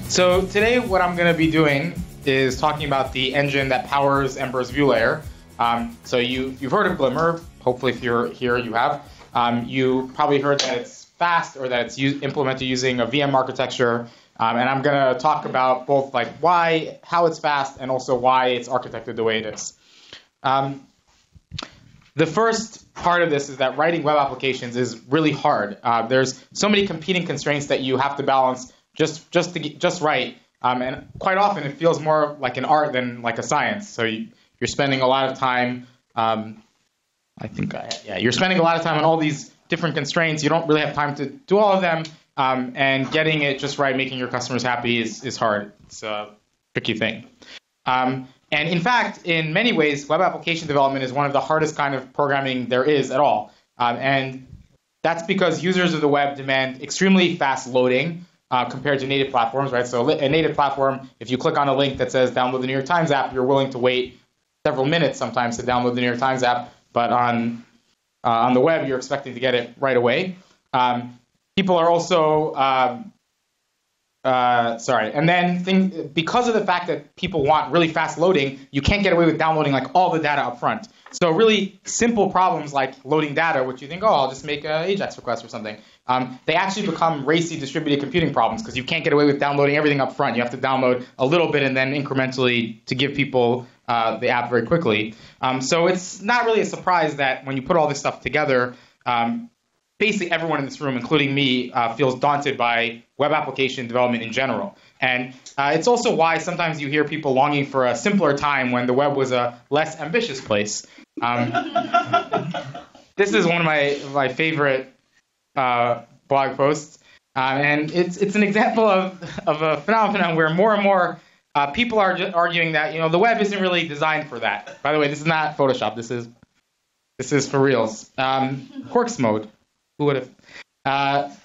So today what I'm going to be doing is talking about the engine that powers Ember's view layer. So you've heard of Glimmer. Hopefully if you're here you have. You probably heard that it's fast or that it's implemented using a VM architecture. And I'm going to talk about both like why, how it's fast, and also why it's architected the way it is. The first part of this is that writing web applications is really hard. There's so many competing constraints that you have to balance just right. And quite often it feels more like an art than like a science. So you're spending a lot of time. You're spending a lot of time on all these different constraints. You don't really have time to do all of them. And getting it just right, making your customers happy is hard. It's a tricky thing. And in fact, in many ways, web application development is one of the hardest kind of programming there is at all. And that's because users of the web demand extremely fast loading compared to native platforms, right? So a native platform, if you click on a link that says download the New York Times app, you're willing to wait several minutes sometimes to download the New York Times app. But on the web, you're expecting to get it right away. People are also because of the fact that people want really fast loading, you can't get away with downloading like all the data up front. So really simple problems like loading data, which you think, oh, I'll just make an AJAX request or something, they actually become racy distributed computing problems because you can't get away with downloading everything up front. You have to download a little bit and then incrementally to give people the app very quickly. So it's not really a surprise that when you put all this stuff together, basically everyone in this room, including me, feels daunted by web application development in general. And it's also why sometimes you hear people longing for a simpler time when the web was a less ambitious place. This is one of my favorite blog posts. And it's an example of a phenomenon where more and more people are arguing that the web isn't really designed for that. By the way, this is not Photoshop. This is for reals. Quarks mode. Who would have?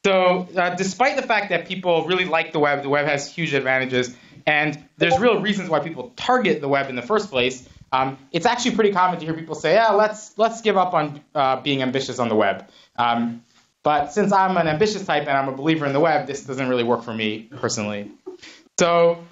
So despite the fact that people really like the web has huge advantages, and there's real reasons why people target the web in the first place. It's actually pretty common to hear people say, "Yeah, let's give up on being ambitious on the web." But since I'm an ambitious type and I'm a believer in the web, this doesn't really work for me personally. So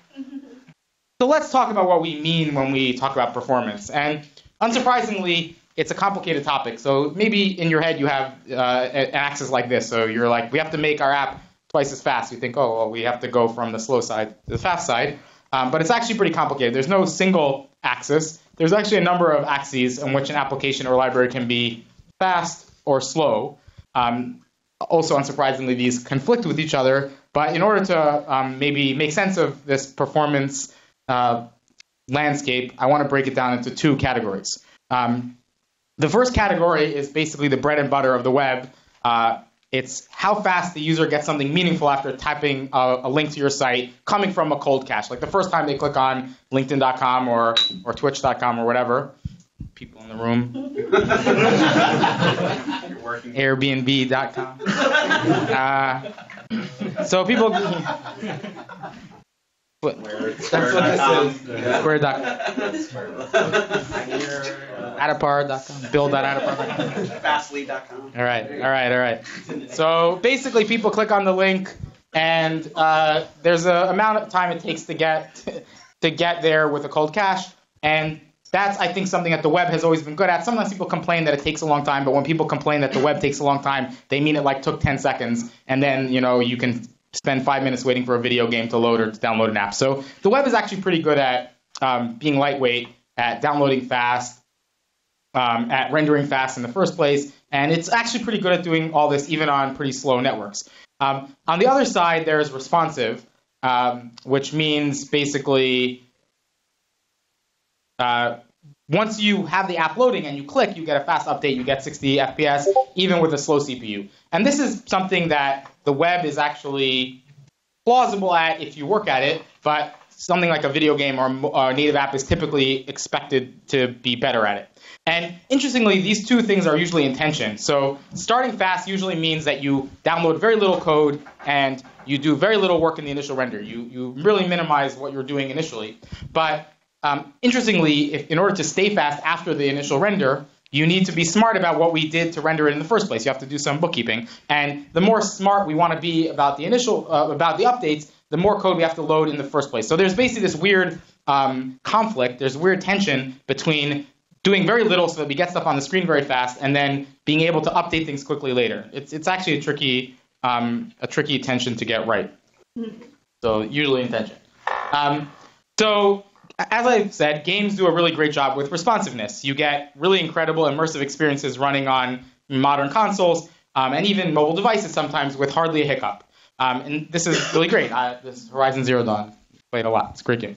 let's talk about what we mean when we talk about performance. And unsurprisingly, it's a complicated topic. So maybe in your head you have an axis like this. So you're like, we have to make our app twice as fast. You think, oh, well, we have to go from the slow side to the fast side. But it's actually pretty complicated. There's no single axis. There's actually a number of axes in which an application or library can be fast or slow. Also, unsurprisingly, these conflict with each other. But in order to maybe make sense of this performance landscape, I want to break it down into two categories. The first category is basically the bread and butter of the web. It's how fast the user gets something meaningful after typing a link to your site coming from a cold cache. Like the first time they click on LinkedIn.com or Twitch.com or whatever. People in the room. Airbnb.com. So people... That's what this is. Square.com. Adapar.com. Build.adapar.com. Fastly.com. All right. So basically, people click on the link, and there's an amount of time it takes to get there with a cold cache, and that's, I think, something that the web has always been good at. Sometimes people complain that it takes a long time, but when people complain that the web takes a long time, they mean it like took 10 seconds, and then you can spend 5 minutes waiting for a video game to load or to download an app. So the web is actually pretty good at being lightweight, at downloading fast, at rendering fast in the first place, and it's actually pretty good at doing all this even on pretty slow networks. On the other side, there's responsive, which means basically once you have the app loading and you click, you get a fast update, you get 60 FPS, even with a slow CPU. And this is something that the web is actually plausible at if you work at it, but something like a video game or a native app is typically expected to be better at it. And interestingly, these two things are usually in tension. So starting fast usually means that you download very little code and you do very little work in the initial render. You really minimize what you're doing initially. But interestingly, in order to stay fast after the initial render, you need to be smart about what we did to render it in the first place. You have to do some bookkeeping. And the more smart we want to be about the about the updates, the more code we have to load in the first place. So there's basically this weird conflict. There's weird tension between doing very little so that we get stuff on the screen very fast, and then being able to update things quickly later. It's actually a tricky tension to get right. So usually in tension. So as I've said, games do a really great job with responsiveness. You get really incredible immersive experiences running on modern consoles and even mobile devices sometimes with hardly a hiccup. And this is really great. This is Horizon Zero Dawn. Played a lot. It's a great game.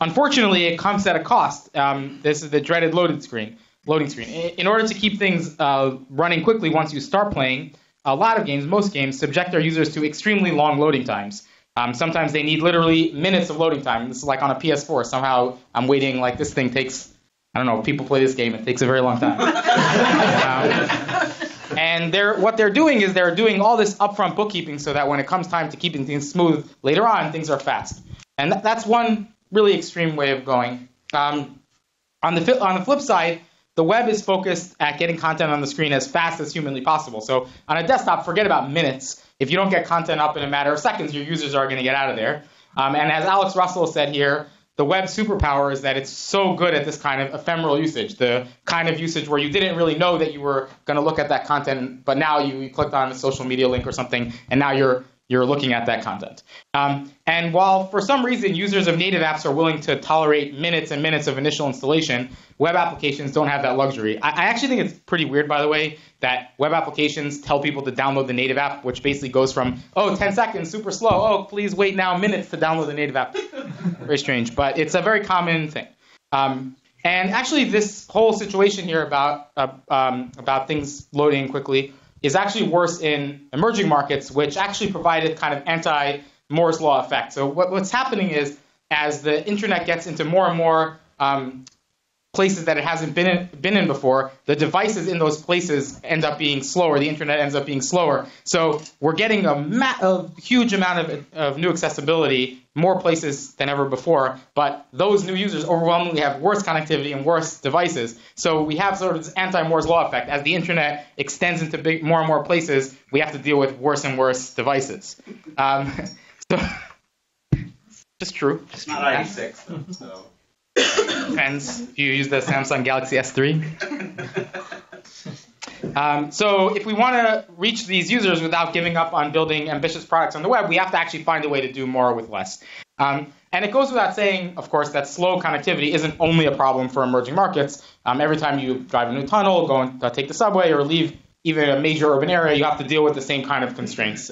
Unfortunately, it comes at a cost. This is the dreaded loading screen. In order to keep things running quickly once you start playing, a lot of games, most games, subject their users to extremely long loading times. Sometimes they need literally minutes of loading time. This is like on a PS4. Somehow I'm waiting, like this thing takes, I don't know, people play this game, it takes a very long time. And what they're doing is they're doing all this upfront bookkeeping so that when it comes time to keeping things smooth later on, things are fast. And that's one really extreme way of going. On the flip side, the web is focused at getting content on the screen as fast as humanly possible. So on a desktop, forget about minutes. If you don't get content up in a matter of seconds, your users are going to get out of there. And as Alex Russell said here, the web superpower is that it's so good at this kind of ephemeral usage, the kind of usage where you didn't really know that you were going to look at that content, but now you clicked on a social media link or something, and now you're looking at that content. And while for some reason users of native apps are willing to tolerate minutes and minutes of initial installation, web applications don't have that luxury. I actually think it's pretty weird, by the way, that web applications tell people to download the native app, which basically goes from, 10 seconds, super slow, please wait now minutes to download the native app. Very strange, but it's a very common thing. And actually this whole situation here about things loading quickly is actually worse in emerging markets, which actually provide a kind of anti-Moore's law effect. So what's happening is, as the internet gets into more and more places that it hasn't been in before, the devices in those places end up being slower. The internet ends up being slower. So we're getting a huge amount of new accessibility, more places than ever before. But those new users overwhelmingly have worse connectivity and worse devices. So we have sort of this anti-Moore's law effect. As the internet extends into more and more places, we have to deal with worse and worse devices. So it's just true. It's not ID6, though, so... Depends if you use the Samsung Galaxy S3. So if we want to reach these users without giving up on building ambitious products on the web, we have to actually find a way to do more with less. And it goes without saying, of course, that slow connectivity isn't only a problem for emerging markets. Every time you drive a new tunnel, go and take the subway, or leave even a major urban area, you have to deal with the same kind of constraints.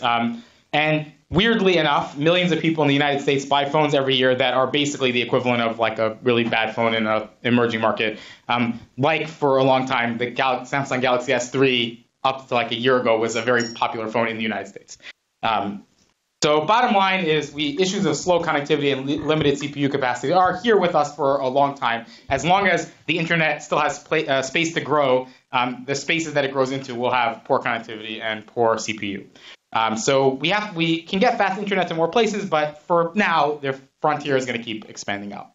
And weirdly enough, millions of people in the United States buy phones every year that are basically the equivalent of like a really bad phone in an emerging market. Like for a long time, the Samsung Galaxy S3 up to like a year ago was a very popular phone in the United States. So bottom line is issues of slow connectivity and limited CPU capacity are here with us for a long time. As long as the internet still has space to grow, the spaces that it grows into will have poor connectivity and poor CPU. So we can get fast internet to more places, but for now, the frontier is going to keep expanding out.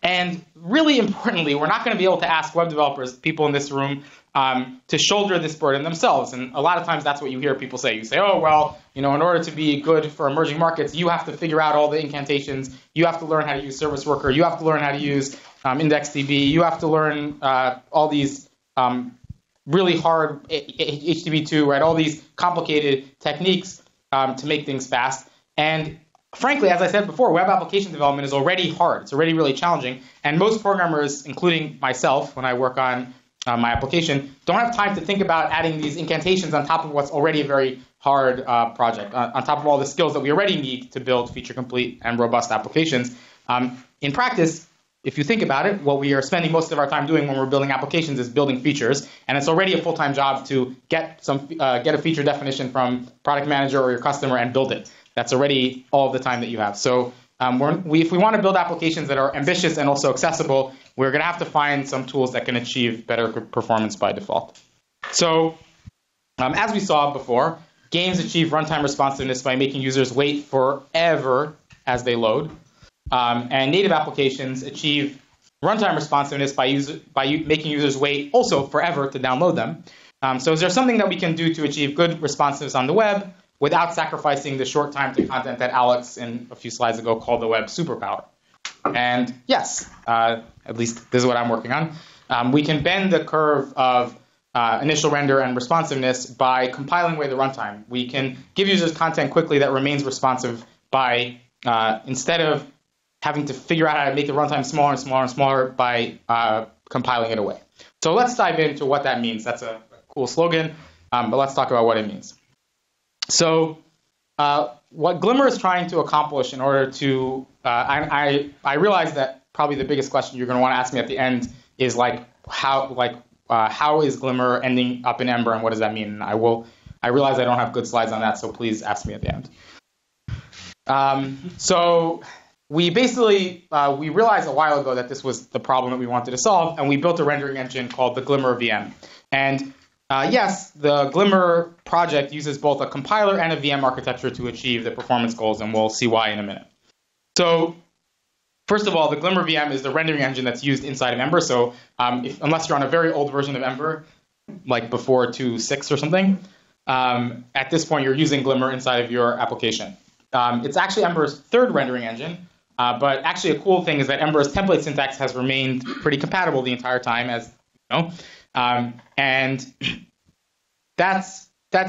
And really importantly, we're not going to be able to ask web developers, people in this room, to shoulder this burden themselves. And a lot of times that's what you hear people say. You say, in order to be good for emerging markets, you have to figure out all the incantations. You have to learn how to use Service Worker. You have to learn how to use IndexedDB. You have to learn all these really hard HTTP2, right? All these complicated techniques to make things fast. And frankly, as I said before, web application development is already hard. It's already really challenging. And most programmers, including myself, when I work on my application, don't have time to think about adding these incantations on top of what's already a very hard project, on top of all the skills that we already need to build feature-complete and robust applications. In practice, if you think about it, what we are spending most of our time doing when we're building applications is building features, and it's already a full-time job to get a feature definition from product manager or your customer and build it. That's already all of the time that you have. So if we want to build applications that are ambitious and also accessible, we're going to have to find some tools that can achieve better performance by default. So as we saw before, games achieve runtime responsiveness by making users wait forever as they load. And native applications achieve runtime responsiveness by making users wait also forever to download them. So is there something that we can do to achieve good responsiveness on the web without sacrificing the short time to content that Alex in a few slides ago called the web superpower? And yes, at least this is what I'm working on. We can bend the curve of initial render and responsiveness by compiling away the runtime. We can give users content quickly that remains responsive by, instead of having to figure out how to make the runtime smaller and smaller and smaller, by compiling it away. So let's dive into what that means. That's a cool slogan, but let's talk about what it means. So what Glimmer is trying to accomplish in order to, I realize that probably the biggest question you're going to want to ask me at the end is how is Glimmer ending up in Ember, and what does that mean? And I realize I don't have good slides on that, so please ask me at the end. So we basically, we realized a while ago that this was the problem that we wanted to solve, and we built a rendering engine called the Glimmer VM. And yes, the Glimmer project uses both a compiler and a VM architecture to achieve the performance goals, and we'll see why in a minute. So first of all, the Glimmer VM is the rendering engine that's used inside of Ember. So unless you're on a very old version of Ember, like before 2.6 or something, at this point you're using Glimmer inside of your application. It's actually Ember's third rendering engine, but actually a cool thing is that Ember's template syntax has remained pretty compatible the entire time, as you know. And that's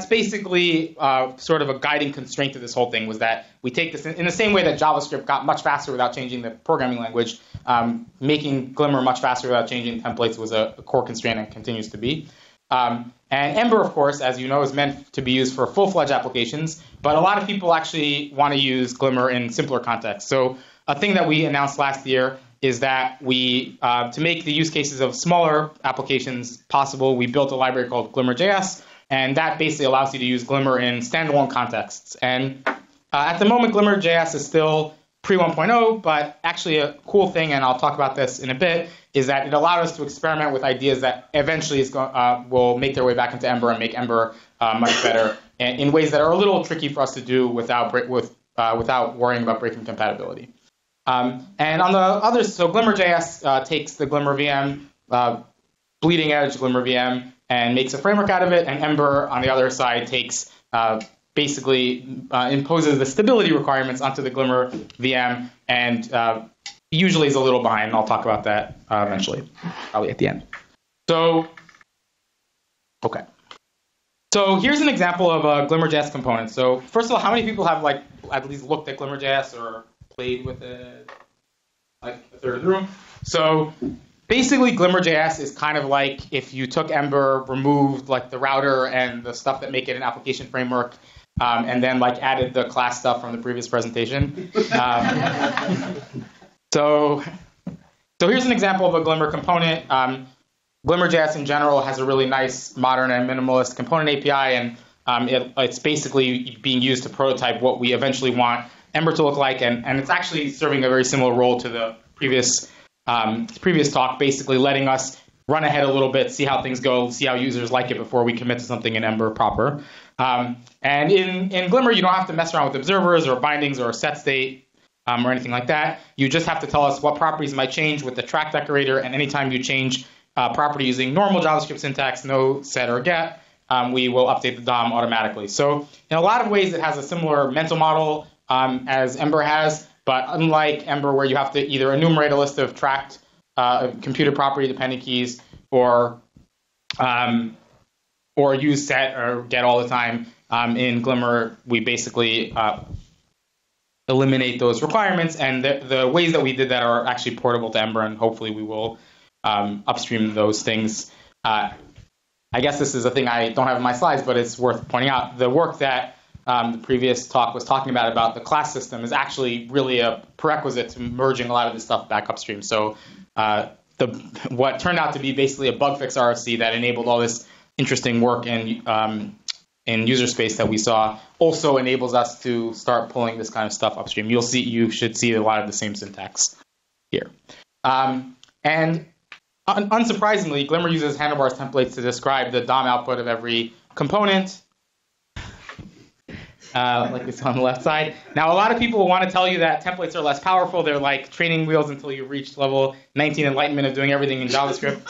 basically sort of a guiding constraint to this whole thing, was that we take this in the same way that JavaScript got much faster without changing the programming language. Making Glimmer much faster without changing templates was a core constraint and continues to be. And Ember, of course, as you know, is meant to be used for full-fledged applications, but a lot of people actually want to use Glimmer in simpler contexts. So a thing that we announced last year is that we, to make the use cases of smaller applications possible, we built a library called GlimmerJS, and that basically allows you to use Glimmer in standalone contexts. And at the moment, GlimmerJS is still pre-1.0, but actually a cool thing, and I'll talk about this in a bit, is that it allowed us to experiment with ideas that eventually will make their way back into Ember and make Ember much better in ways that are a little tricky for us to do without worrying about breaking compatibility. And on the others, so GlimmerJS takes the Glimmer VM, bleeding edge Glimmer VM, and makes a framework out of it, and Ember, on the other side, takes basically imposes the stability requirements onto the Glimmer VM, and usually is a little behind, and I'll talk about that eventually, probably at the end. So, okay. So here's an example of a GlimmerJS component. So first of all, how many people have at least looked at GlimmerJS or played with it, like a third of the room? So basically, GlimmerJS is kind of like if you took Ember, removed the router and the stuff that make it an application framework, and then added the class stuff from the previous presentation. So here's an example of a Glimmer component. GlimmerJS in general has a really nice, modern, and minimalist component API, and it's basically being used to prototype what we eventually want Ember to look like, and it's actually serving a very similar role to the previous talk, basically letting us run ahead a little bit, see how things go, see how users like it before we commit to something in Ember proper. And in Glimmer, you don't have to mess around with observers or bindings or set state or anything like that. You just have to tell us what properties might change with the track decorator, and anytime you change property using normal JavaScript syntax, no set or get, we will update the DOM automatically. So in a lot of ways, it has a similar mental model as Ember has, but unlike Ember, where you have to either enumerate a list of tracked computed property dependent keys or use set or get all the time, in Glimmer, we basically eliminate those requirements, and the ways that we did that are actually portable to Ember, and hopefully we will upstream those things. I guess this is a thing I don't have in my slides, but it's worth pointing out. The work that the previous talk was talking about the class system, is actually really a prerequisite to merging a lot of this stuff back upstream. So what turned out to be basically a bug fix RFC that enabled all this interesting work in user space that we saw also enables us to start pulling this kind of stuff upstream. You should see a lot of the same syntax here. And unsurprisingly, Glimmer uses handlebars templates to describe the DOM output of every component. like this on the left side. Now, a lot of people want to tell you that templates are less powerful. They're like training wheels until you reach level 19 enlightenment of doing everything in JavaScript.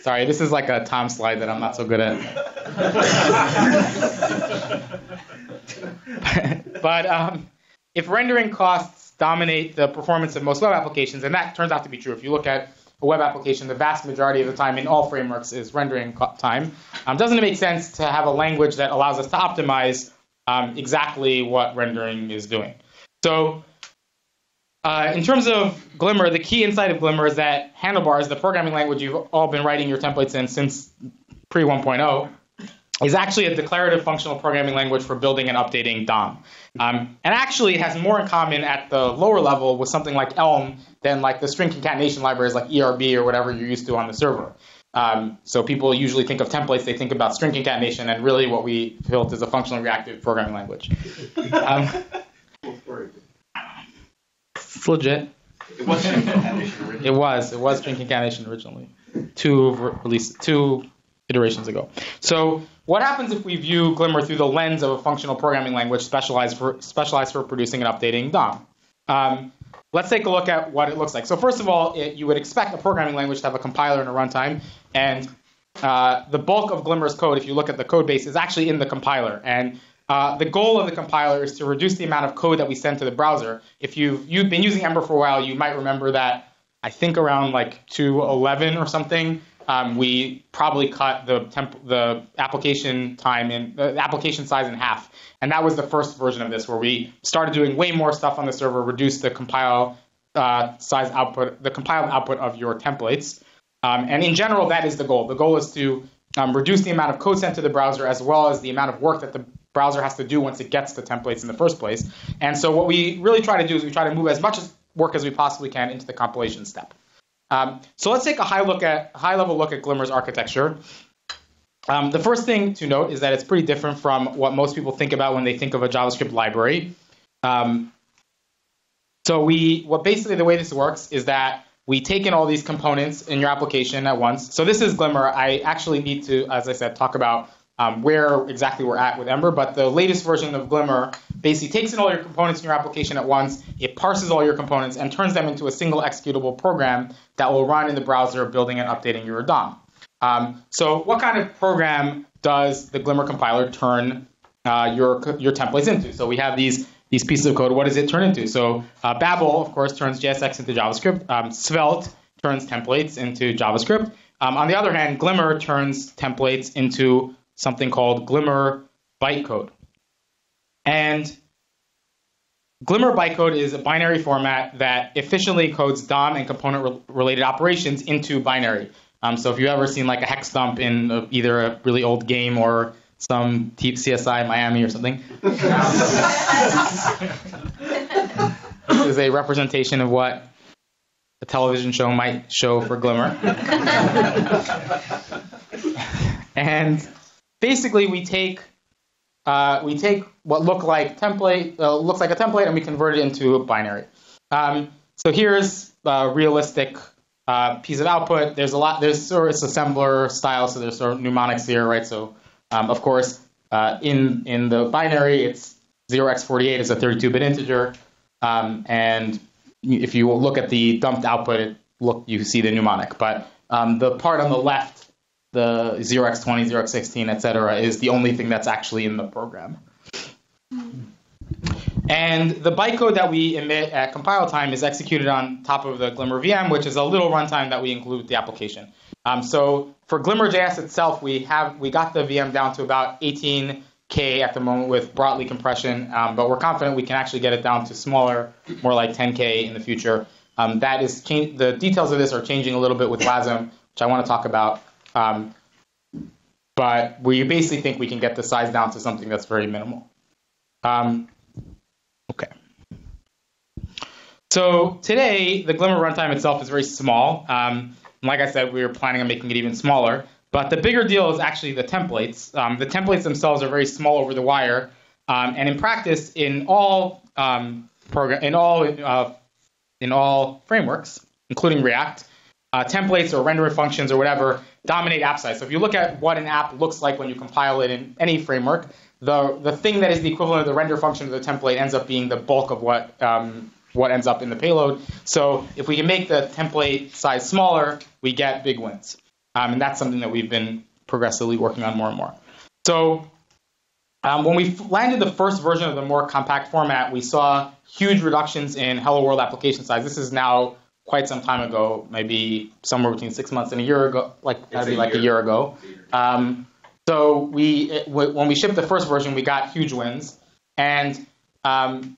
Sorry, this is like a Tom slide that I'm not so good at. But if rendering costs dominate the performance of most web applications, and that turns out to be true. If you look at a web application, the vast majority of the time in all frameworks is rendering time. Doesn't it make sense to have a language that allows us to optimize exactly what rendering is doing? So in terms of Glimmer, the key insight of Glimmer is that Handlebars, the programming language you've all been writing your templates in since pre 1.0, is actually a declarative functional programming language for building and updating DOM. And actually it has more in common at the lower level with something like Elm than like the string concatenation libraries like ERB or whatever you're used to on the server. So people usually think of templates, they think about string concatenation, and really what we built is a functional reactive programming language. It's legit. It was string concatenation originally. It was string concatenation originally. Two iterations ago. So what happens if we view Glimmer through the lens of a functional programming language specialized for producing and updating DOM? Let's take a look at what it looks like. So first of all, you would expect a programming language to have a compiler and a runtime, and the bulk of Glimmer's code, if you look at the code base, is actually in the compiler. And the goal of the compiler is to reduce the amount of code that we send to the browser. If you've been using Ember for a while, you might remember that I think around like 2.11 or something, we probably cut the application time in the application size in half, and that was the first version of this, where we started doing way more stuff on the server, reduced the compiled output of your templates, and in general, that is the goal. The goal is to reduce the amount of code sent to the browser as well as the amount of work that the browser has to do once it gets the templates in the first place. And so what we really try to do is we try to move as much work as we possibly can into the compilation step. So let's take a high-level look at Glimmer's architecture. The first thing to note is that it's pretty different from what most people think about when they think of a JavaScript library. Basically the way this works is that we take in all these components in your application at once. So this is Glimmer. I actually need to, as I said, talk about where exactly we're at with Ember, but the latest version of Glimmer basically takes in all your components in your application at once, it parses all your components, and turns them into a single executable program that will run in the browser, building and updating your DOM. So what kind of program does the Glimmer compiler turn your templates into? So we have these pieces of code. What does it turn into? So Babel, of course, turns JSX into JavaScript. Svelte turns templates into JavaScript. On the other hand, Glimmer turns templates into something called Glimmer bytecode. And Glimmer bytecode is a binary format that efficiently codes DOM and component-related operations into binary. So if you've ever seen like a hex dump in either a really old game or some CSI Miami or something, this is a representation of what a television show might show for Glimmer. And basically, we take what looks like a template, and we convert it into a binary. So here's a realistic piece of output. There's sort of assembler style, so there's sort of mnemonics here, right? So of course, in the binary, it's 0x48 is a 32-bit integer, and if you look at the dumped output, you see the mnemonic. But the part on the left, the 0x20, 0x16, etc., is the only thing that's actually in the program. And the bytecode that we emit at compile time is executed on top of the Glimmer VM, which is a little runtime that we include with the application. So for GlimmerJS itself, we got the VM down to about 18K at the moment with Brotli compression, but we're confident we can actually get it down to smaller, more like 10K in the future. The details of this are changing a little bit with WASM, which I want to talk about. But we basically think we can get the size down to something that's very minimal. Okay. So today, the Glimmer runtime itself is very small. Like I said, we were planning on making it even smaller. But the bigger deal is actually the templates. The templates themselves are very small over the wire. And in practice, in all frameworks, including React, templates or render functions or whatever, dominate app size. So if you look at what an app looks like when you compile it in any framework, the thing that is the equivalent of the render function of the template ends up being the bulk of what ends up in the payload. So if we can make the template size smaller, we get big wins. And that's something that we've been progressively working on more and more. So when we landed the first version of the more compact format, we saw huge reductions in Hello World application size. This is now quite some time ago, maybe somewhere between 6 months and a year ago, a year ago. So when we shipped the first version, we got huge wins. And I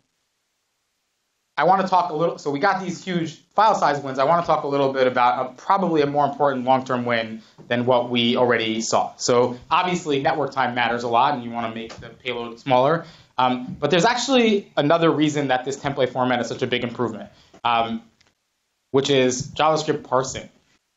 want to talk a little, so we got these huge file size wins. I want to talk a little bit about probably a more important long-term win than what we already saw. So obviously network time matters a lot and you want to make the payload smaller. But there's actually another reason that this template format is such a big improvement, which is JavaScript parsing.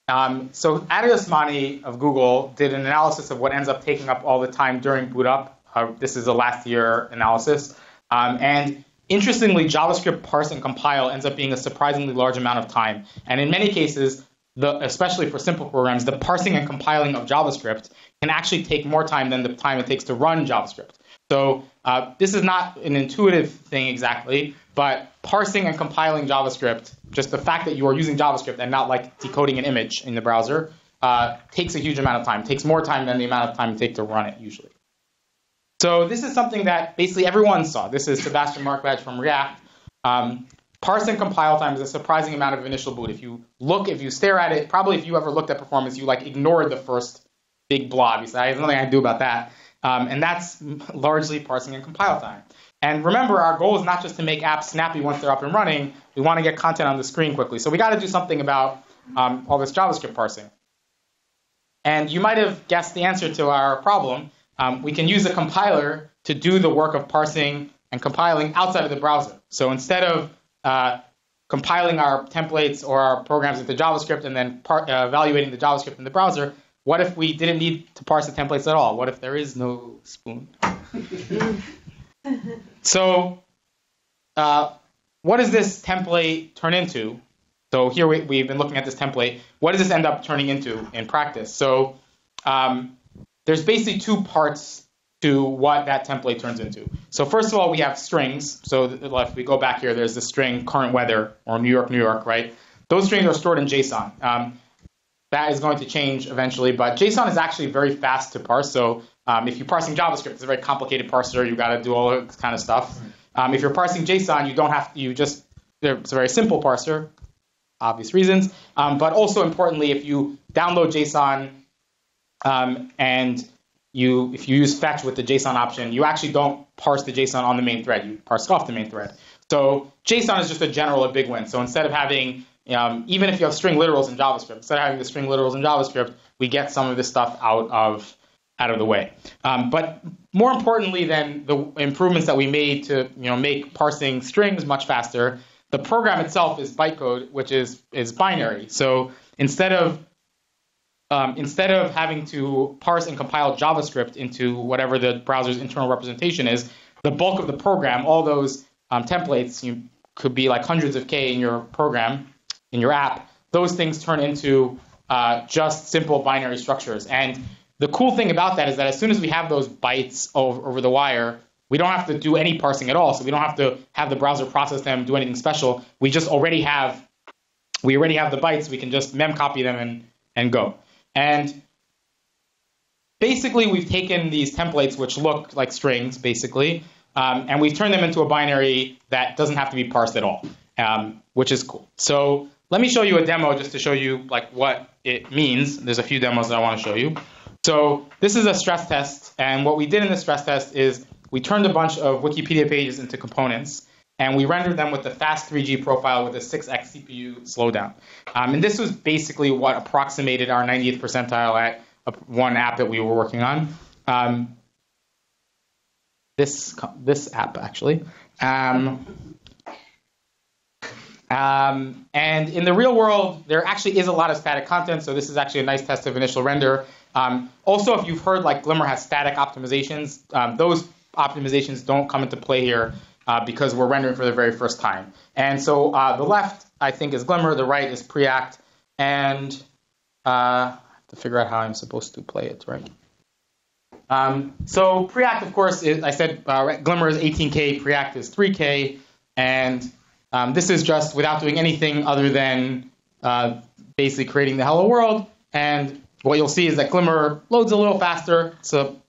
So Adi Osmani of Google did an analysis of what ends up taking up all the time during boot up. This is a last year analysis. And interestingly, JavaScript parse and compile ends up being a surprisingly large amount of time. And in many cases, especially for simple programs, the parsing and compiling of JavaScript can actually take more time than the time it takes to run JavaScript. So this is not an intuitive thing exactly, but parsing and compiling JavaScript, just the fact that you are using JavaScript and not like decoding an image in the browser, takes a huge amount of time. It takes more time than the amount of time it takes to run it usually. So this is something that basically everyone saw. This is Sebastian Markbadge from React. Parse and compile time is a surprising amount of initial boot. If you stare at it, probably if you ever looked at performance, you ignored the first big blob. You say, there's nothing I can do about that. And that's largely parsing and compile time. And remember, our goal is not just to make apps snappy once they're up and running. We want to get content on the screen quickly. So we got to do something about all this JavaScript parsing. And you might have guessed the answer to our problem. We can use a compiler to do the work of parsing and compiling outside of the browser. So instead of compiling our templates or our programs into JavaScript and then evaluating the JavaScript in the browser, what if we didn't need to parse the templates at all? What if there is no spoon? So what does this template turn into? So here we've been looking at this template. What does this end up turning into in practice? So there's basically two parts to what that template turns into. So first of all, we have strings. So if we go back here, there's the string current weather or New York, right? Those strings are stored in JSON. That is going to change eventually, but JSON is actually very fast to parse. So if you're parsing JavaScript, it's a very complicated parser. You've got to do all this kind of stuff. If you're parsing JSON, you don't have to. It's a very simple parser, obvious reasons. But also importantly, if you download JSON and if you use fetch with the JSON option, you actually don't parse the JSON on the main thread. You parse off the main thread. So JSON is just a big win. So instead of having even if you have string literals in JavaScript, instead of having the string literals in JavaScript, we get some of this stuff out of the way. But more importantly than the improvements that we made to make parsing strings much faster, the program itself is bytecode, which is binary. So instead of having to parse and compile JavaScript into whatever the browser's internal representation is, the bulk of the program, all those templates, could be like hundreds of K in your program, in your app, those things turn into just simple binary structures. And the cool thing about that is that as soon as we have those bytes over the wire, we don't have to do any parsing at all. So we don't have to have the browser process them, do anything special. We already have the bytes. We can just mem copy them and go. And basically, we've taken these templates, which look like strings, basically, and we've turned them into a binary that doesn't have to be parsed at all, which is cool. So let me show you a demo just to show you what it means. There's a few demos that I want to show you. So this is a stress test, and what we did in the stress test is we turned a bunch of Wikipedia pages into components, and we rendered them with the fast 3G profile with a 6x CPU slowdown. And this was basically what approximated our 90th percentile at one app that we were working on. This app, actually. And in the real world, there actually is a lot of static content, so this is actually a nice test of initial render. Also, if you've heard Glimmer has static optimizations, those optimizations don't come into play here because we're rendering for the very first time. And so the left, I think, is Glimmer, the right is Preact, and I have to figure out how I'm supposed to play it, right? So Preact, of course, I said Glimmer is 18K, Preact is 3K, and this is just without doing anything other than basically creating the hello world. And what you'll see is that Glimmer loads a little faster, so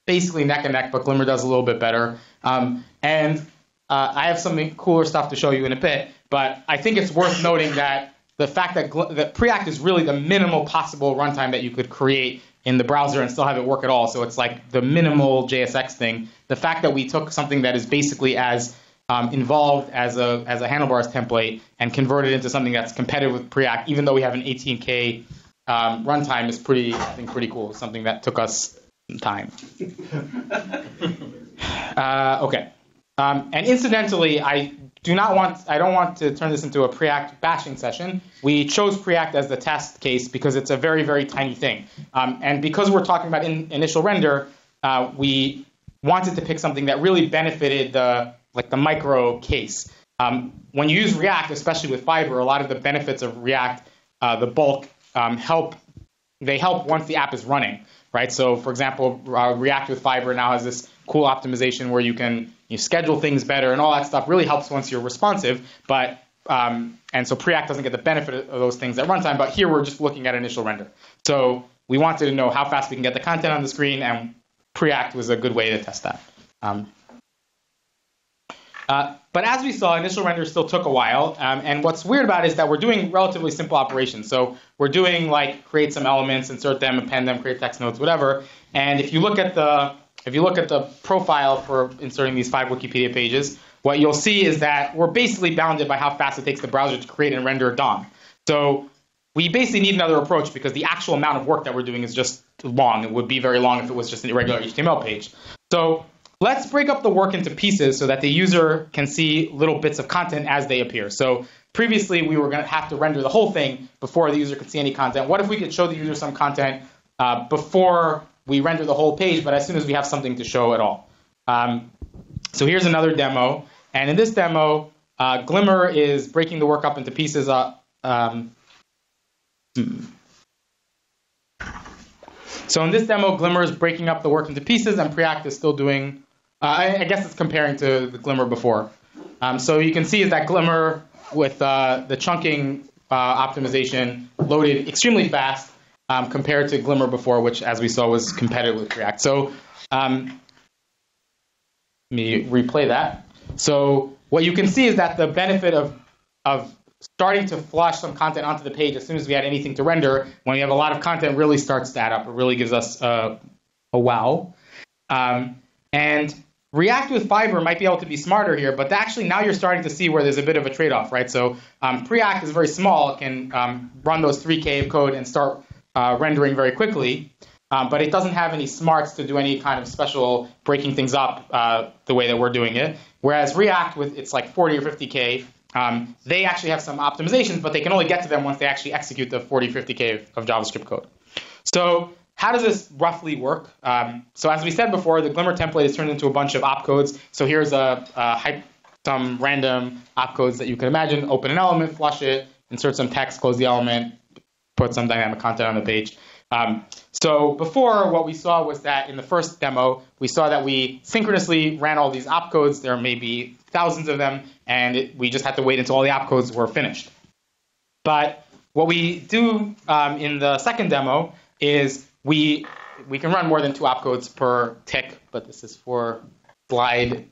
basically neck and neck, but Glimmer does a little bit better. And I have some cooler stuff to show you in a bit, but I think it's worth noting that the fact that Preact is really the minimal possible runtime that you could create in the browser and still have it work at all. So it's like the minimal JSX thing. The fact that we took something that is basically as involved as a handlebars template and converted it into something that's competitive with Preact, even though we have an 18K runtime, is pretty cool. Something that took us some time. Okay. And incidentally, I don't want to turn this into a Preact bashing session. We chose Preact as the test case because it's a very, very tiny thing. And because we're talking about initial render, we wanted to pick something that really benefited the micro case. When you use React, especially with Fiber, a lot of the benefits of React, the bulk, help once the app is running, right? So, for example, React with Fiber now has this cool optimization where you schedule things better, and all that stuff really helps once you're responsive. But and so Preact doesn't get the benefit of those things at runtime. But here we're just looking at initial render. So we wanted to know how fast we can get the content on the screen, and Preact was a good way to test that. But as we saw, initial render still took a while. And what's weird about it is that we're doing relatively simple operations. So we're doing like create some elements, insert them, append them, create text nodes, whatever. And if you look at the profile for inserting these 5 Wikipedia pages, what you'll see is that we're basically bounded by how fast it takes the browser to create and render a DOM. So we basically need another approach because the actual amount of work that we're doing is just long. It would be very long if it was just a regular HTML page. So let's break up the work into pieces so that the user can see little bits of content as they appear. So previously, we were going to have to render the whole thing before the user could see any content. What if we could show the user some content before we render the whole page, but as soon as we have something to show at all? So here's another demo. And in this demo, Glimmer is breaking the work up into pieces. So in this demo, Glimmer is breaking up the work into pieces, and Preact is still doing, I guess it's comparing to the Glimmer before. So you can see is that Glimmer, with the chunking optimization, loaded extremely fast compared to Glimmer before, which, as we saw, was competitive with Preact. So let me replay that. So what you can see is that the benefit of starting to flush some content onto the page as soon as we had anything to render, when we have a lot of content, really starts to add up. It really gives us a wow. And React with Fiber might be able to be smarter here, but actually now you're starting to see where there's a bit of a trade-off, right? So Preact is very small. It can run those 3K of code and start rendering very quickly, but it doesn't have any smarts to do any kind of special breaking things up the way that we're doing it. Whereas React, with it's like 40 or 50K, they actually have some optimizations, but they can only get to them once they actually execute the 40, 50K of JavaScript code. So how does this roughly work? So as we said before, the Glimmer template is turned into a bunch of opcodes. So here's some random opcodes that you can imagine. Open an element, flush it, insert some text, close the element, put some dynamic content on the page. So before, what we saw was that in the first demo, we saw that we synchronously ran all these opcodes. There may be thousands of them, and we just had to wait until all the opcodes were finished. But what we do in the second demo is we can run more than 2 opcodes per tick, but this is for slide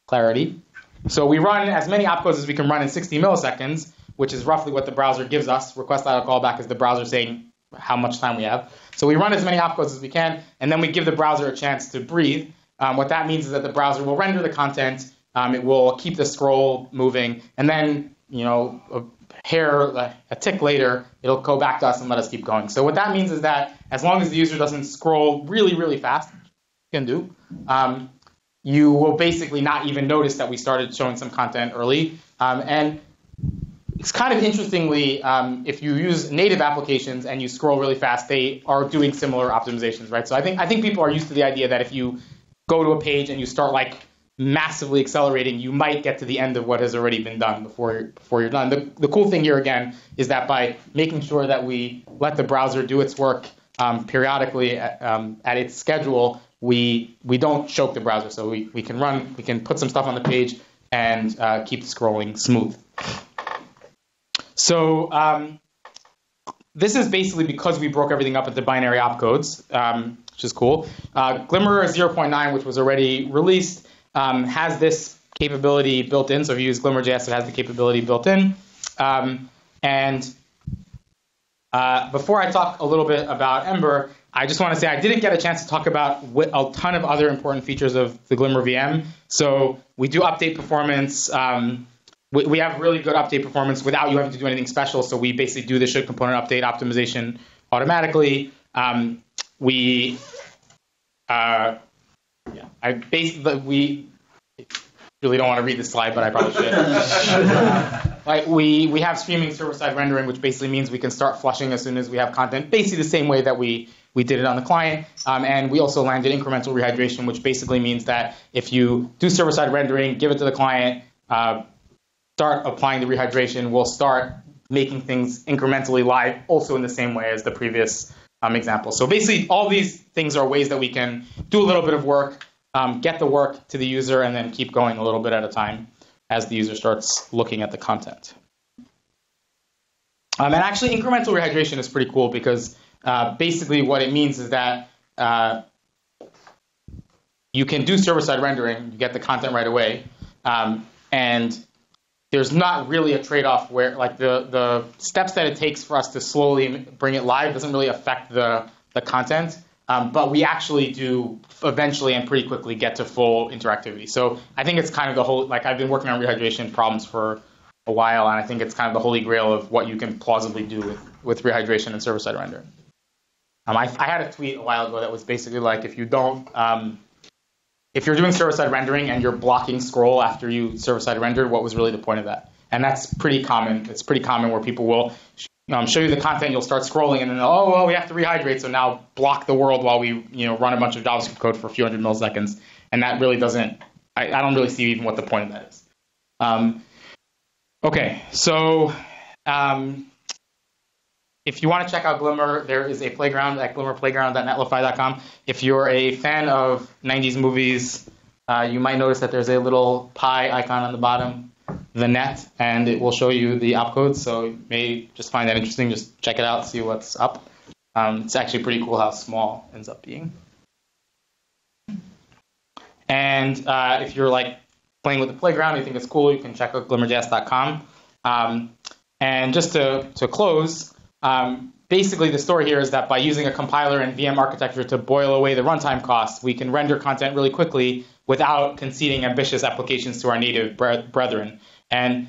clarity. So we run as many opcodes as we can run in 60 milliseconds, which is roughly what the browser gives us. Request.callback is the browser saying how much time we have. So we run as many opcodes as we can, and then we give the browser a chance to breathe. What that means is that the browser will render the content, it will keep the scroll moving, and then, a tick later, it'll go back to us and let us keep going. So what that means is that as long as the user doesn't scroll really, really fast, which you can do, you will basically not even notice that we started showing some content early. And it's kind of interestingly, if you use native applications and you scroll really fast, they are doing similar optimizations, right? So I think people are used to the idea that if you go to a page and you start massively accelerating, you might get to the end of what has already been done before you're done. The cool thing here, again, is that by making sure that we let the browser do its work periodically at its schedule, we don't choke the browser. So we can put some stuff on the page and keep scrolling smooth. So this is basically because we broke everything up into binary opcodes, which is cool. Glimmer 0.9, which was already released, has this capability built in. So if you use GlimmerJS, it has the capability built in. Before I talk a little bit about Ember, I just want to say I didn't get a chance to talk about a ton of other important features of the Glimmer VM. So we do update performance. We have really good update performance without you having to do anything special. So we basically do the should component update optimization automatically. We really don't want to read this slide, but I probably should. We have streaming server-side rendering, which basically means we can start flushing as soon as we have content, basically the same way that we did it on the client. And we also landed incremental rehydration, which basically means that if you do server-side rendering, give it to the client, start applying the rehydration, we'll start making things incrementally live, also in the same way as the previous example. So basically, all these things are ways that we can do a little bit of work, get the work to the user, and then keep going a little bit at a time as the user starts looking at the content. And actually, incremental rehydration is pretty cool because basically what it means is that you can do server-side rendering, you get the content right away, and there's not really a trade-off where the steps that it takes for us to slowly bring it live doesn't really affect the content. But we actually do eventually and pretty quickly get to full interactivity. So I think it's kind of the whole, I've been working on rehydration problems for a while, and I think it's kind of the holy grail of what you can plausibly do with rehydration and server-side rendering. I had a tweet a while ago that was basically like, if you're doing server-side rendering and you're blocking scroll after you server-side rendered, what was really the point of that? And that's pretty common. It's pretty common where people will show you the content, you'll start scrolling, and then, oh, well, we have to rehydrate, so now block the world while we run a bunch of JavaScript code for a few hundred milliseconds. And that really doesn't, I don't really see even what the point of that is. Okay, so if you want to check out Glimmer, there is a playground at glimmerplayground.netlify.com. If you're a fan of 90s movies, you might notice that there's a little pie icon on the bottom, the net, and it will show you the opcodes. So you may just find that interesting. Just check it out, see what's up. It's actually pretty cool how small it ends up being. And if you're playing with the playground, you think it's cool, you can check out glimmerjs.com. And just to close, basically the story here is that by using a compiler and VM architecture to boil away the runtime costs, we can render content really quickly without conceding ambitious applications to our native brethren. And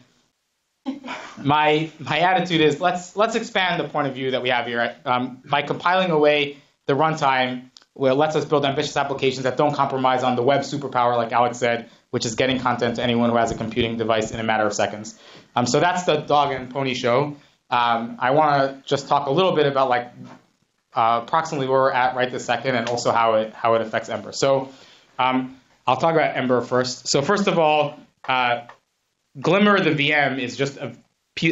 my attitude is let's expand the point of view that we have here. By compiling away the runtime, it lets us build ambitious applications that don't compromise on the web superpower, like Alex said, which is getting content to anyone who has a computing device in a matter of seconds. So that's the dog and pony show. I want to just talk a little bit about approximately where we're at right this second, and also how it affects Ember. So I'll talk about Ember first. So first of all, Glimmer, the VM, is just a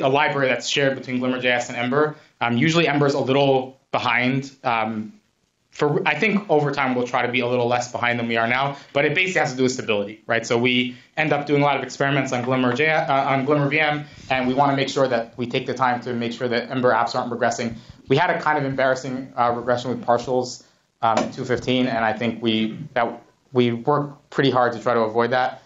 library that's shared between GlimmerJS and Ember. Usually Ember is a little behind. I think over time we'll try to be a little less behind than we are now, but it basically has to do with stability, right? So we end up doing a lot of experiments on Glimmer VM, and we want to make sure that we take the time to make sure that Ember apps aren't regressing. We had a kind of embarrassing regression with partials in 2.15, and I think we worked pretty hard to try to avoid that.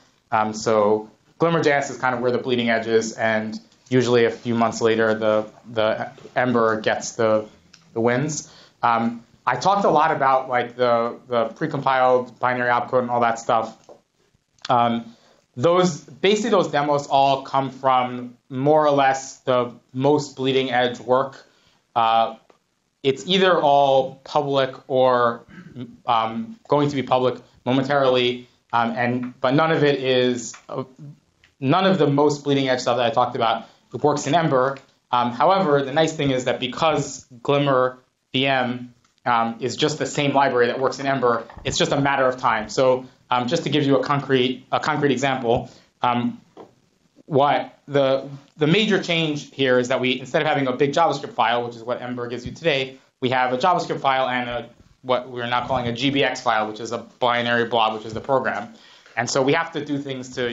So GlimmerJS is kind of where the bleeding edge is, and usually a few months later, the Ember gets the wins. I talked a lot about the precompiled binary opcode and all that stuff. Those demos all come from more or less the most bleeding edge work. It's either all public or going to be public momentarily, but none of it is. None of the most bleeding edge stuff that I talked about works in Ember. However, the nice thing is that because Glimmer VM is just the same library that works in Ember, it's just a matter of time. So just to give you a concrete example, what the major change here is that we, instead of having a big JavaScript file, which is what Ember gives you today, we have a JavaScript file and what we're now calling a GBX file, which is a binary blob, which is the program. And so we have to do things to,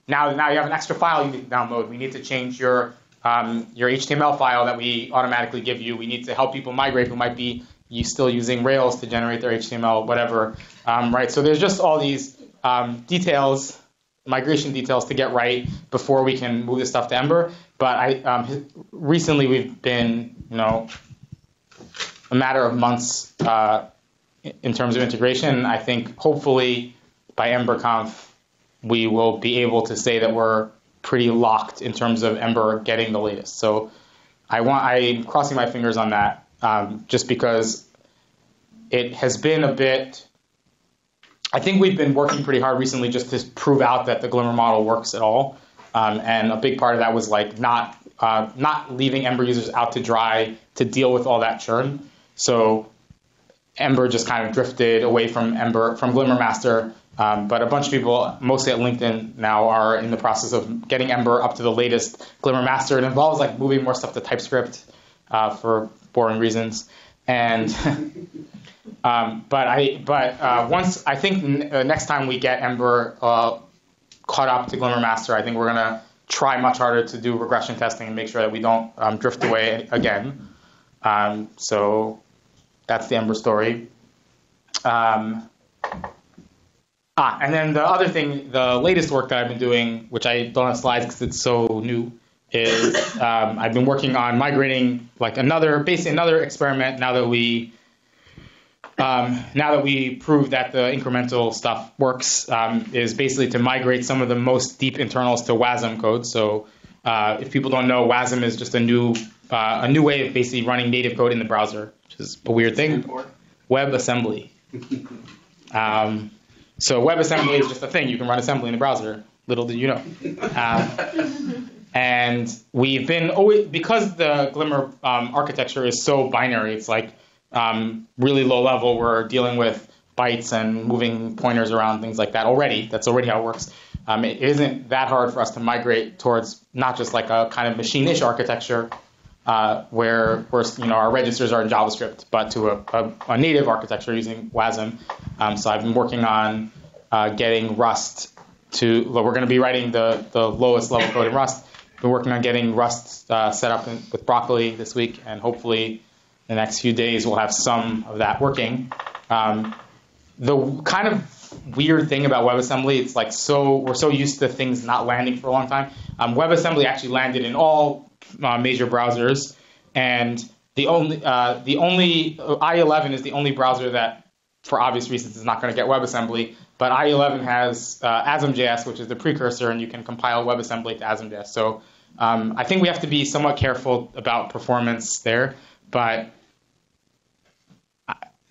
now you have an extra file you need to download. We need to change your HTML file that we automatically give you. We need to help people migrate who might be still using Rails to generate their HTML, whatever. Right? So there's just all these details, migration details to get right before we can move this stuff to Ember. But recently we've been, a matter of months in terms of integration. I think hopefully by EmberConf we will be able to say that we're pretty locked in terms of Ember getting the latest. So I'm crossing my fingers on that, just because it has been a bit. I think we've been working pretty hard recently just to prove out that the Glimmer model works at all, and a big part of that was like not leaving Ember users out to dry to deal with all that churn. So Ember just kind of drifted away from Glimmer Master. But a bunch of people, mostly at LinkedIn now, are in the process of getting Ember up to the latest Glimmer Master. It involves like moving more stuff to TypeScript for boring reasons. And once I think next time we get Ember caught up to Glimmer Master, I think we're gonna try much harder to do regression testing and make sure that we don't drift away again. So that's the Ember story. And then the other thing, the latest work that I've been doing, which I don't have slides because it's so new, is I've been working on migrating like another experiment now that we prove that the incremental stuff works, is basically to migrate some of the most deep internals to WASM code. So if people don't know, WASM is just a new way of basically running native code in the browser, which is a weird thing. WebAssembly. So WebAssembly is just a thing. You can run assembly in the browser. Little did you know. And we've been always, because the Glimmer architecture is so binary, it's like really low level. We're dealing with bytes and moving pointers around, things like that already. That's already how it works. It isn't that hard for us to migrate towards not just like a kind of machine-ish architecture where our registers are in JavaScript, but to a native architecture using WASM. So I've been working on getting Rust to. We're going to be writing the lowest level code in Rust. Been working on getting Rust set up with Broccoli this week, and hopefully the next few days we'll have some of that working. The kind of weird thing about WebAssembly, it's like we're so used to things not landing for a long time. WebAssembly actually landed in all major browsers, and the only IE11 is the only browser that, for obvious reasons, is not going to get WebAssembly. But IE11 has ASM.js, which is the precursor, and you can compile WebAssembly to ASM.js. So I think we have to be somewhat careful about performance there. But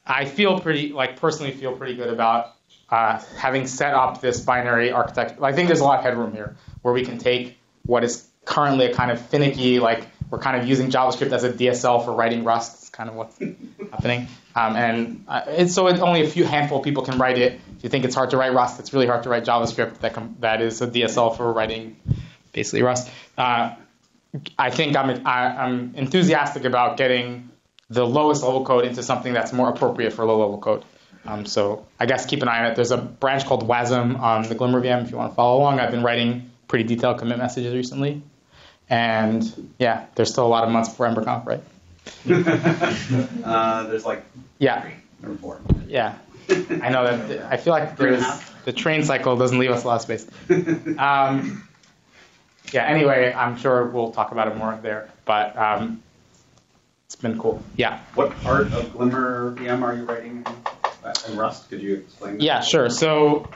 I personally feel pretty good about having set up this binary architecture. I think there's a lot of headroom here where we can take what is currently a kind of finicky, like we're kind of using JavaScript as a DSL for writing Rust. It's kind of what's happening. So it's only a handful of people can write it. If you think it's hard to write Rust, it's really hard to write JavaScript that is a DSL for writing basically Rust. I think I'm enthusiastic about getting the lowest level code into something that's more appropriate for low level code. So I guess keep an eye on it. There's a branch called WASM on the Glimmer VM if you want to follow along. I've been writing pretty detailed commit messages recently. And yeah, there's still a lot of months before EmberConf, right? There's like 3 or 4. Yeah, I know that. I feel like the train cycle doesn't leave us a lot of space. Anyway, I'm sure we'll talk about it more there, but it's been cool. Yeah. What part of Glimmer VM are you writing in Rust? Could you explain that? Yeah, sure. So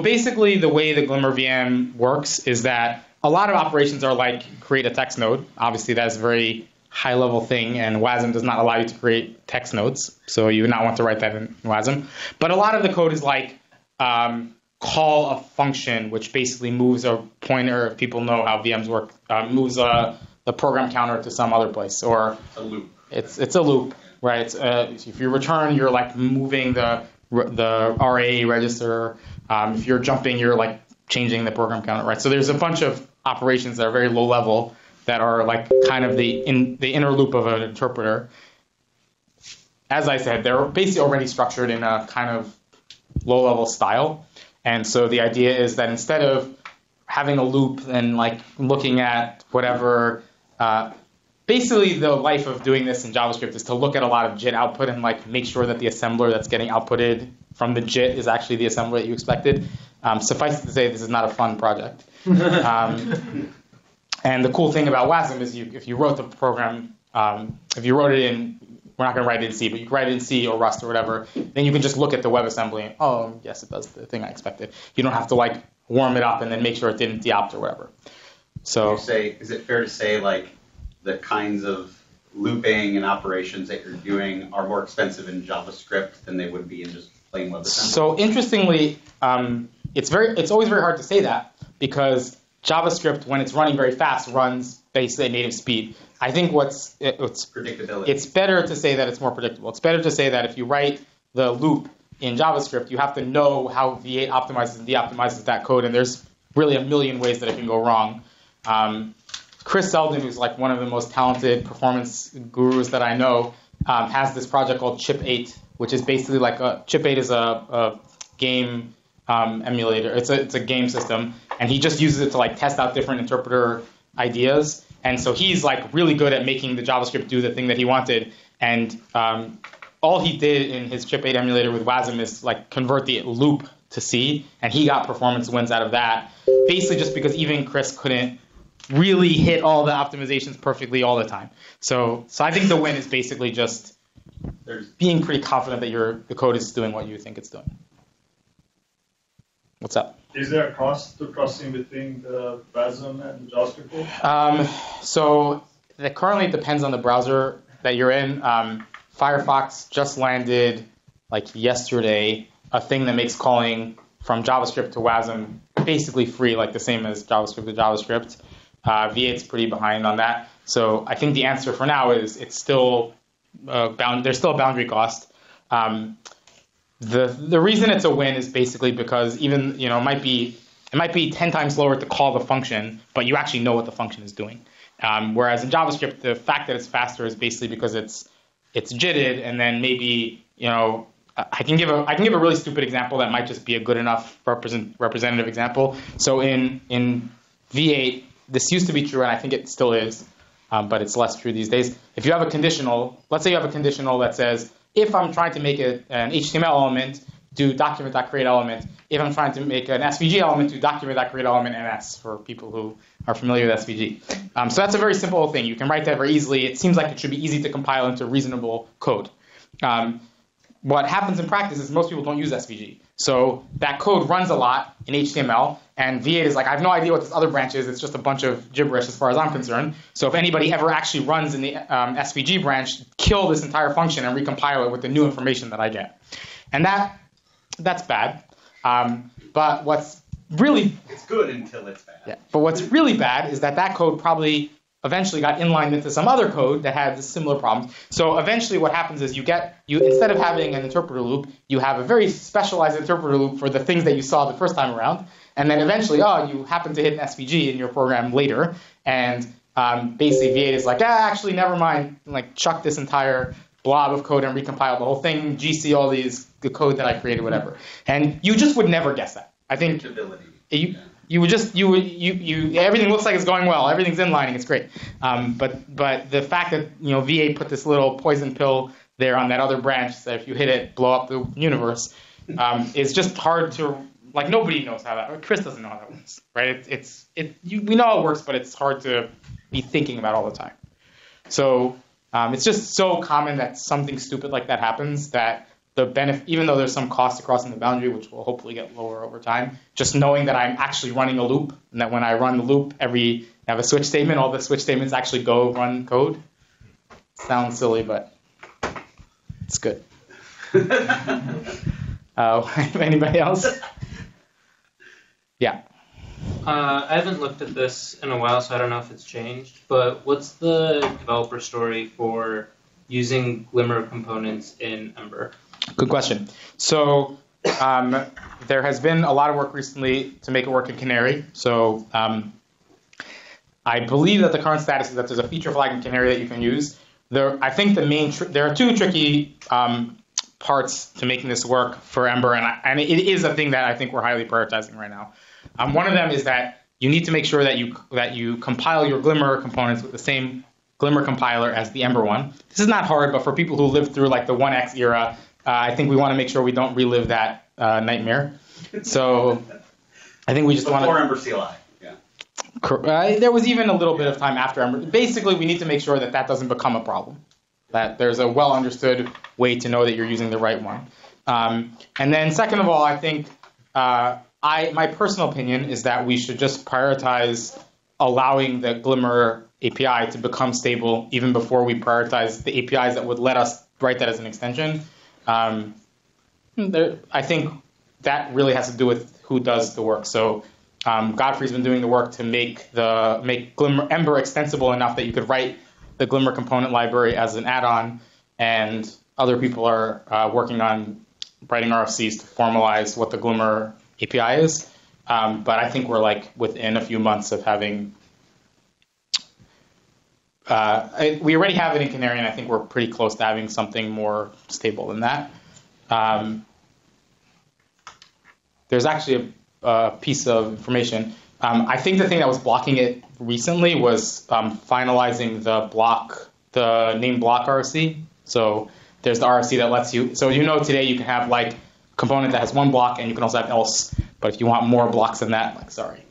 basically the way the Glimmer VM works is that a lot of operations are like create a text node. Obviously, that's a very high-level thing, and WASM does not allow you to create text nodes, so you would not want to write that in WASM. But a lot of the code is like call a function, which basically moves a pointer, if people know how VMs work, moves the program counter to some other place. Or a loop. It's a loop, right? If you return, you're like moving the the RA register. If you're jumping, you're like changing the program counter, right? So there's a bunch of operations that are very low level that are like kind of the inner loop of an interpreter. As I said, they're basically already structured in a kind of low level style. And so the idea is that instead of having a loop and like looking at whatever, basically the life of doing this in JavaScript is to look at a lot of JIT output and like make sure that the assembler that's getting outputted from the JIT is actually the assembler that you expected. Suffice it to say, this is not a fun project. And the cool thing about WASM is if you wrote the program, if you wrote it in, we're not going to write it in C, but you can write it in C or Rust or whatever, then you can just look at the WebAssembly and, oh, yes, it does the thing I expected. You don't have to like warm it up and then make sure it didn't deopt or whatever. So, is it fair to say like the kinds of looping and operations that you're doing are more expensive in JavaScript than they would be in just plain WebAssembly? So interestingly, it's always very hard to say that because JavaScript, when it's running very fast, runs basically at native speed. I think it's predictability. It's better to say that it's more predictable. It's better to say that if you write the loop in JavaScript, you have to know how V8 optimizes and de-optimizes that code, and there's really a million ways that it can go wrong. Chris Selden, who's like one of the most talented performance gurus that I know, has this project called Chip8, which is basically like Chip8 is a game emulator. It's a game system, and he just uses it to like test out different interpreter ideas. And so he's like really good at making the JavaScript do the thing that he wanted. And all he did in his Chip8 emulator with WASM is like convert the loop to C, and he got performance wins out of that. Basically, just because even Chris couldn't really hit all the optimizations perfectly all the time. So I think the win is basically just being pretty confident that the code is doing what you think it's doing. What's up? Is there a cost to crossing between the WASM and the JavaScript code? So that currently depends on the browser that you're in. Firefox just landed like yesterday a thing that makes calling from JavaScript to WASM basically free, like the same as JavaScript to JavaScript. V8's pretty behind on that. So I think the answer for now is it's still there's still a boundary cost. The reason it's a win is basically because even it might be 10 times slower to call the function, but you actually know what the function is doing. Whereas in JavaScript, the fact that it's faster is basically because it's JITted, and then maybe I can give a really stupid example that might just be a good enough representative example. So in V8, this used to be true, and I think it still is, but it's less true these days. If you have a conditional, let's say you have a conditional that says, if I'm trying to make an HTML element, do document.createElement. If I'm trying to make an SVG element, do document.createElement NS for people who are familiar with SVG. So that's a very simple thing. You can write that very easily. It seems like it should be easy to compile into reasonable code. What happens in practice is most people don't use SVG. So that code runs a lot in HTML, and V8 is like, I have no idea what this other branch is. It's just a bunch of gibberish as far as I'm concerned. So if anybody ever actually runs in the SVG branch, kill this entire function and recompile it with the new information that I get. And that's bad. But what's really... It's good until it's bad. Yeah. But what's really bad is that code probably eventually got inlined into some other code that had similar problems. So eventually what happens is you instead of having an interpreter loop, you have a very specialized interpreter loop for the things that you saw the first time around. And then eventually, you happen to hit an SVG in your program later. And basically V8 is like, actually, never mind. Like, chuck this entire blob of code and recompile the whole thing, GC all the code that I created, whatever. And you just would never guess that. I think you would everything looks like it's going well, everything's inlining, it's great. But the fact that V8 put this little poison pill there on that other branch that if you hit it, blow up the universe, is just hard to nobody knows how that. Chris doesn't know how that works, right? We know how it works, but it's hard to be thinking about all the time. So it's just so common that something stupid like that happens that the benefit, even though there's some cost to crossing the boundary, which will hopefully get lower over time, just knowing that I'm actually running a loop, and that when I run the loop, I have a switch statement, all the switch statements actually go run code. Sounds silly, but it's good. Anybody else? Yeah. I haven't looked at this in a while, so I don't know if it's changed, but what's the developer story for using Glimmer components in Ember? Good question. So there has been a lot of work recently to make it work in Canary. So I believe that the current status is that there's a feature flag in Canary that you can use. I think there are two tricky parts to making this work for Ember, and it is a thing that I think we're highly prioritizing right now. One of them is that you need to make sure that you compile your Glimmer components with the same Glimmer compiler as the Ember one. This is not hard, but for people who lived through like the 1X era, I think we want to make sure we don't relive that nightmare. So I think we just want to... Before Ember CLI. There was even a little bit of time after Ember. Basically, we need to make sure that that doesn't become a problem, that there's a well-understood way to know that you're using the right one. And then second of all, I think my personal opinion is that we should just prioritize allowing the Glimmer API to become stable even before we prioritize the APIs that would let us write that as an extension. I think that really has to do with who does the work. So Godfrey's been doing the work to make Glimmer Ember extensible enough that you could write the Glimmer component library as an add-on, and other people are working on writing RFCs to formalize what the Glimmer API is. But I think we're like within a few months of having. We already have it in Canary, and I think we're pretty close to having something more stable than that. There's actually a piece of information. I think the thing that was blocking it recently was finalizing the NameBlock RC. So there's the RC that lets you. So today you can have like a component that has one block, and you can also have else. But if you want more blocks than that, sorry.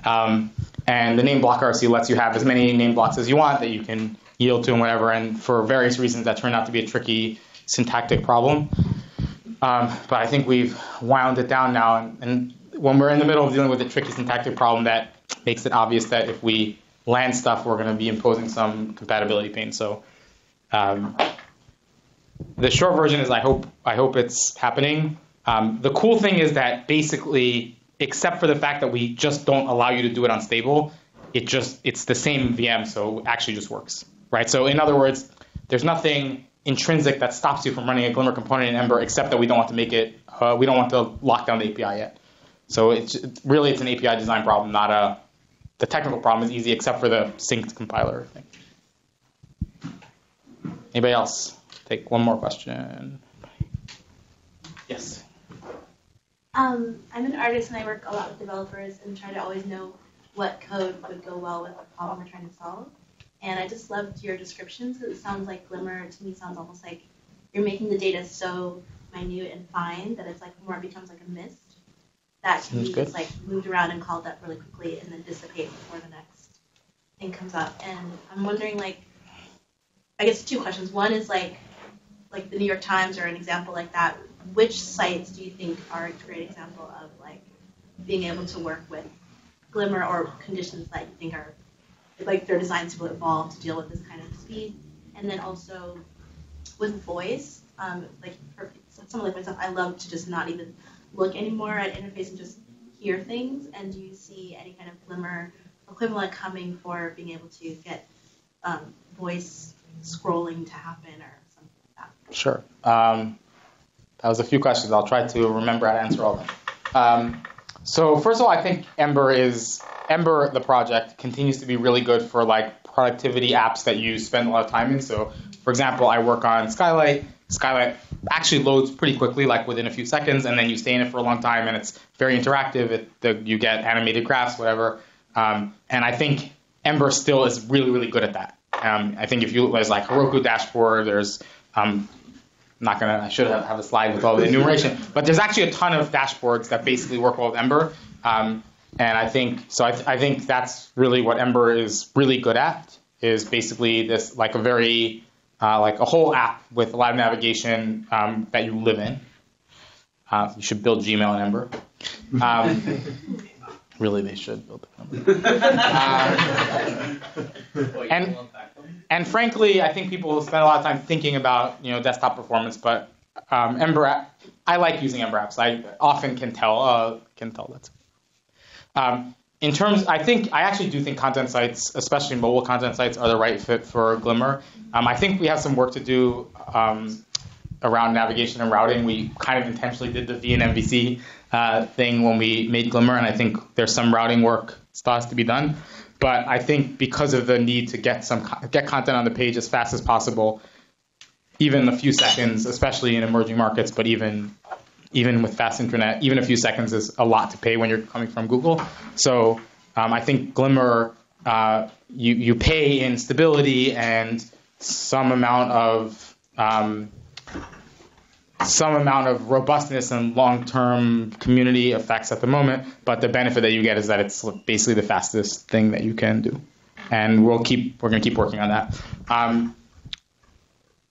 And the NameBlock RC lets you have as many name blocks as you want that you can yield to and whatever. And for various reasons, that turned out to be a tricky syntactic problem. But I think we've wound it down now. And when we're in the middle of dealing with a tricky syntactic problem, that makes it obvious that if we land stuff, we're going to be imposing some compatibility pain. So the short version is I hope it's happening. The cool thing is that basically, except for the fact that we just don't allow you to do it unstable, it's the same VM, so it actually just works, right? So in other words, there's nothing intrinsic that stops you from running a Glimmer component in Ember, except that we don't want to make it, we don't want to lock down the API yet. So it's an API design problem, not the technical problem is easy except for the synced compiler thing. Anybody else? Take one more question. Yes. I'm an artist and I work a lot with developers and try to always know what code would go well with the problem we're trying to solve. And I just loved your descriptions because it sounds like Glimmer to me sounds almost like you're making the data so minute and fine that it's like more it becomes like a mist that can be just like moved around and called up really quickly and then dissipate before the next thing comes up. And I'm wondering I guess two questions. One is like the New York Times or an example like that. Which sites do you think are a great example of like being able to work with Glimmer or conditions that you think are like their designs will evolve to deal with this kind of speed? And then also with voice, for someone like myself, I love to just not even look anymore at interface and just hear things. And do you see any kind of Glimmer equivalent coming for being able to get voice scrolling to happen or something like that? Sure. That was a few questions. I'll try to remember how to answer all of them. So first of all, I think Ember, the project, continues to be really good for like productivity apps that you spend a lot of time in. So for example, I work on Skylight. Skylight actually loads pretty quickly, like within a few seconds, and then you stay in it for a long time, and it's very interactive. You get animated graphs, whatever. And I think Ember still is really, really good at that. I think there's like Heroku dashboard, there's I should have a slide with all the enumeration, but there's actually a ton of dashboards that basically work well with Ember. And I think that's really what Ember is really good at, is basically this like a very like a whole app with a lot of navigation that you live in. You should build Gmail in Ember. Really, they should build it in Ember. And frankly, I think people spend a lot of time thinking about desktop performance, but Ember, I like using Ember apps. I often can tell that's. In terms, I actually do think content sites, especially mobile content sites, are the right fit for Glimmer. I think we have some work to do around navigation and routing. We kind of intentionally did the V and MVC thing when we made Glimmer, and I think there's some routing work still has to be done. But I think because of the need to get content on the page as fast as possible, even a few seconds, especially in emerging markets, but even with fast internet, even a few seconds is a lot to pay when you're coming from Google. So I think Glimmer, you pay in stability and some amount of robustness and long-term community effects at the moment, but the benefit that you get is that it's basically the fastest thing that you can do, and we're going to keep working on that.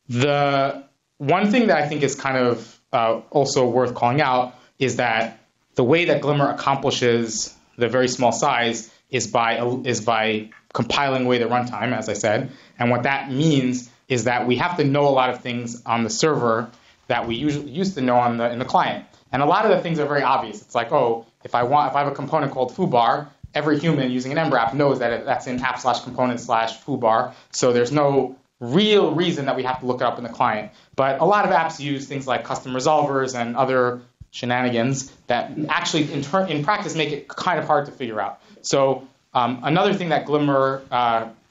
The one thing that I think is kind of also worth calling out is that the way that Glimmer accomplishes the very small size is by compiling away the runtime, as I said, and what that means is that we have to know a lot of things on the server that we usually used to know in the client. And a lot of the things are very obvious. It's like, oh, if I have a component called foobar, every human using an Ember app knows that that's in app/component/foobar. So there's no real reason that we have to look it up in the client. But a lot of apps use things like custom resolvers and other shenanigans that actually in practice make it kind of hard to figure out. So another thing that Glimmer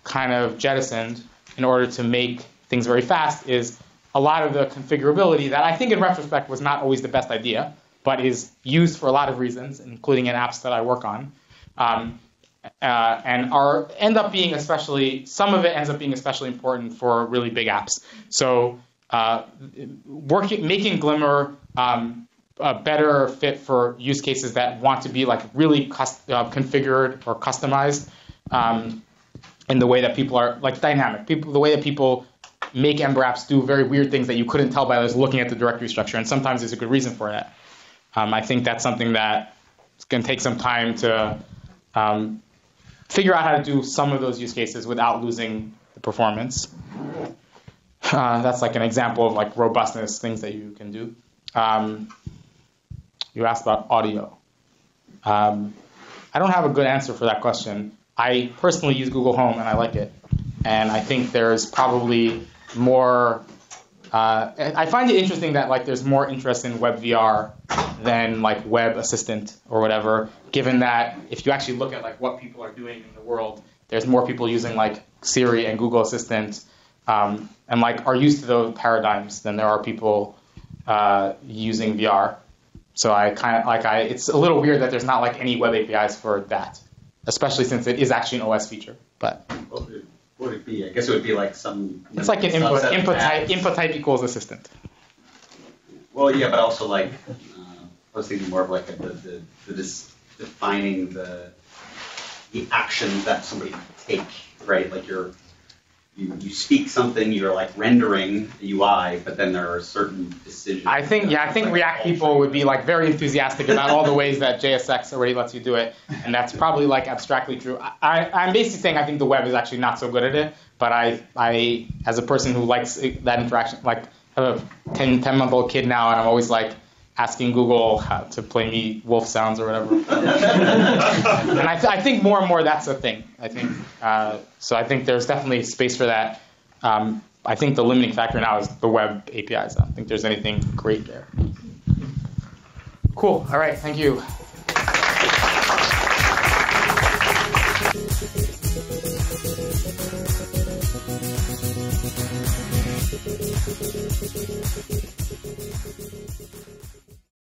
kind of jettisoned in order to make things very fast is a lot of the configurability that I think in retrospect was not always the best idea, but is used for a lot of reasons, including in apps that I work on, and some of it ends up being especially important for really big apps. So making Glimmer a better fit for use cases that want to be like really configured or customized in the way that people are like dynamic. The way that people make Ember apps do very weird things that you couldn't tell by just looking at the directory structure, and sometimes there's a good reason for that. I think that's something that it's going to take some time to figure out how to do some of those use cases without losing the performance. That's like an example of like robustness, things that you can do. You asked about audio. I don't have a good answer for that question. I personally use Google Home and I like it. And I think there's probably more, I find it interesting that like there's more interest in WebVR than like Web Assistant or whatever, given that if you actually look at like what people are doing in the world, there's more people using like Siri and Google Assistant and like are used to those paradigms than there are people using VR. So I kind of like it's a little weird that there's not like any web APIs for that, especially since it is actually an OS feature. But what would it be? I guess it would be like some. It's like an input type equals assistant. Well, yeah, but also like I was thinking more of like defining the actions that somebody can take, right? Like you speak something, you're like rendering a UI, but then there are certain decisions. I think React people would be like very enthusiastic about all the ways that JSX already lets you do it, and that's probably like abstractly true. I'm basically saying I think the web is actually not so good at it, but I as a person who likes that interaction, like I have a 10-month-old kid now, and I'm always like asking Google to play me wolf sounds or whatever. And I think more and more that's a thing. I think so. I think there's definitely space for that. I think the limiting factor now is the web APIs. I don't think there's anything great there. Cool. All right. Thank you.